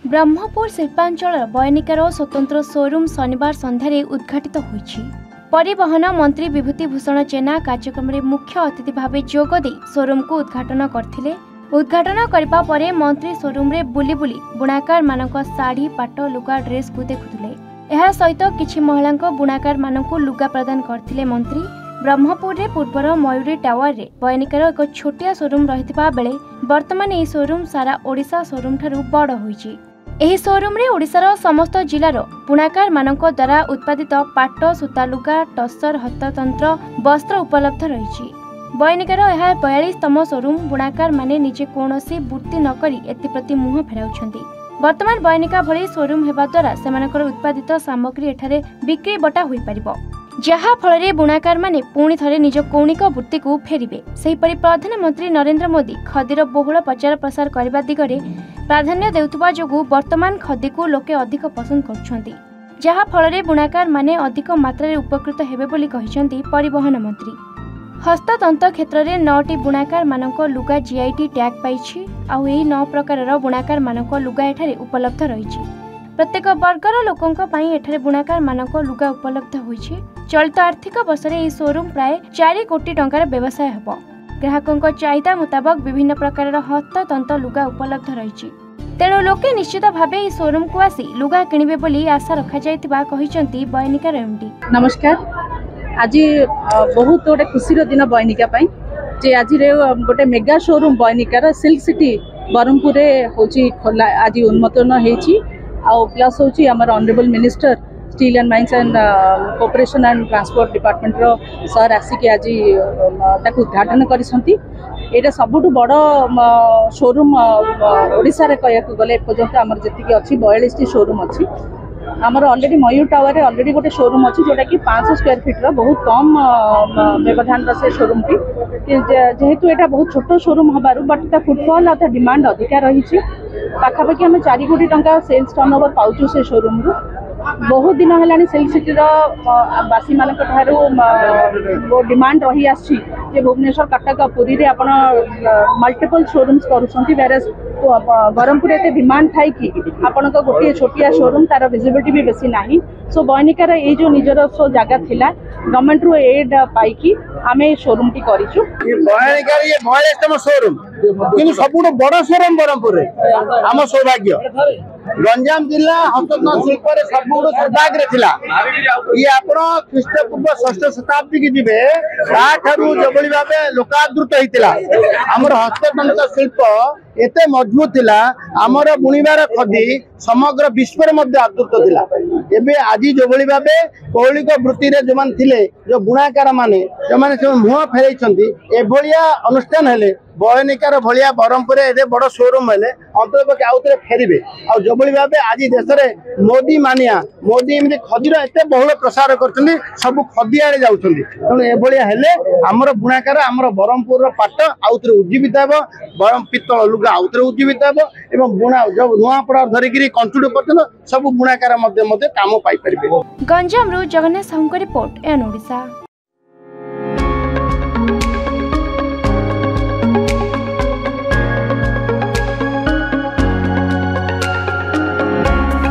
ब्रह्मपुर शिल्पांचल बयनिकार स्वतंत्र शोरूम शनिवार संध्यारे उद्घाटित होईछि। परिवहन मंत्री विभूति भूषण जेना कार्यक्रम में मुख्य अतिथि भाव जोगदे शोरूम को उद्घाटन करथिले। उद्घाटन करबा परे मंत्री शोरूम रे बुली बुली बुणाकार मानक साड़ी पाट लुगा ड्रेस को देखुथिले। एहा सहित किछि महिलांक बुणाकार मानक लुगा प्रदान करथिले। मंत्री ब्रह्मपुर रे पूर्वर मयूरी टावर रे बयनिकार एक छोटिया शोरूम रहितबा बेले वर्तमान ए शोरूम सारा ओडिशा शोरूम ठारू बड़ होईछि। एही शोरूम रे ओडिशार समस्त जिलार बुणाकार मानक द्वारा उत्पादित पाट सूता लुगा टसर हस्ततंत्र वस्त्र उपलब्ध रही। बयनिकार यह 42तम शोरूम। बुणाकार माने निजे कौनसी वृत्ति न करी एप्रति मुह फेराउछंती। वर्तमान बयनिका भली शोरूम हेबा द्वारा सेमानकर उत्पादित सामग्री एठारे बिक्री बटा होई परिबो, जहा फल रे बुणाकार माने पुणी थरे निज कौणिक वृत्ति को फेरिबे। सेहीपरि प्रधानमंत्री नरेंद्र मोदी खदीर बहुल प्रचार प्रसार करबा दिगरे प्राधान्य देउथबा जोगु वर्तमान खदी को लोके अधिक पसंद करुछंती, जहा फल रे बुणाकार माने अधिक मात्रा रे उपकृत हेबे बोली कहिसंती परिवहन मंत्री। हस्ततंत्र क्षेत्र में 9टी बुणाकार मानक लुगा जीआईटी टैग पाइछि। आउ एही 9 प्रकारर बुणाकार मानक लुगा एठारे उपलब्ध रहिछि। प्रत्येक वर्गर लोकंक पई एठारे बुणाकार मानक लुगा उपलब्ध होइछि। चलित आर्थिक वर्ष रे ई शोरूम प्राय 4 कोटी टंकार व्यवसाय हेबो। ग्राहकंक चाहिदा मुताबक विभिन्न प्रकारर हस्ततंत्र लुगा उपलब्ध रहिछि। तेणु लोके निश्चित भावे ई शोरूम को आसी लुगा किनिबे बोली आशा रखा जायतिबा कहिसंती बयनिकार एमडी। नमस्कार। आज बहुत गोटे खुशीर दिन बयनिका पाई जे आज गोटे मेगा शोरूम बयनिकार सिल्क सिटी ब्रह्मपुर होची खोला आज उन्मोचन होईची। आउ प्लस होची हमर honourable minister steel and mines and cooperation and transport department रो सर आसिक आज ताकू उद्घाटन करिसंती। एटा सबुठु बड़ शोरूम ओडिसा रे कहया गले पर्यंत हमर जतिकी अछि 42टी शोरूम अछि। आमर ऑलरेडी मयूर टावर रे ऑलरेडी गोटे शोरूम अच्छी जोटा कि 500 स्क्वायर फीट रो बहुत कम व्यवधान से शोरूम टी जेहेतु एटा बहुत छोट शोरूम हबारु बट ता फुटफॉल और डिमांड अधिका रही पाखापाखि आम 4 कोटी टंका सेल्स टर्नओवर पाउछु से शोरूम रु। बहुत दिन है सिल्क सिटी बासी मान डिमांड रही आसी भुवनेश्वर कटक पुरी रे आपण मल्टीपल शोरूम्स करुछंती वेरस ब्रह्मपुर एते डिमांड थाई कि आपण गोटे छोटिया शोरूम तार विजिबिलिटी भी बेसी नाही। सो बयनिकार ये जो निजर जगह थिला गवर्नमेंट रो एड पाई कि आमे शोरूम टी करिछु। ये बयनिकार ये 42तम शोरूम किंतु सबुठ बड़ शोरूम ब्रह्मपुर रे हम सौभाग्य। गंजाम जिला हस्ततंत्र शिल्प सबुठ सौभाग्य थिला। ये आपण ख्रीष्टपूर्व 6ठ शताब्दी की जिबे ताठारु जबली भाबे लोकादृत होइतिला। हमर हस्ततंत्र शिल्प एते मजबूत थिला। हमर बुणीबार खदी समग्र विश्व रे मध्य आदृत थिला। एबे आजी जबली भाबे कौलिक वृत्ति रे जमान थिले जो बुणाकार माने जो माने से मुह फेरैछंती एभलिया अनुष्ठान हेले बयनिकार भलिया ब्रह्मपुर एते बड़ शोरूम हेले अंतर्पक्षे आउतरे फेरिबे। आ जबली भाबे आजी देश रे मोदी मानिया मोदी एमि खदीर एते बहुल प्रसार करछंती सब खदी आड़े जाउछंती। तेणु एभलिया हेले हमर बुणाकार हमर ब्रह्मपुर रो पाट आउतरे उज्जीवित हेबो। बरम पित्तल लुगा आउतरे उज्जीवित हेबो एवं बुणा जो नुआपड़ा धरिकिरी कंचुडी पर्यंत सब बुणाकार मध्य काम पाई परिबे। गंजाम रु जगन्नाथ साहू रिपोर्ट एन ओडिशा।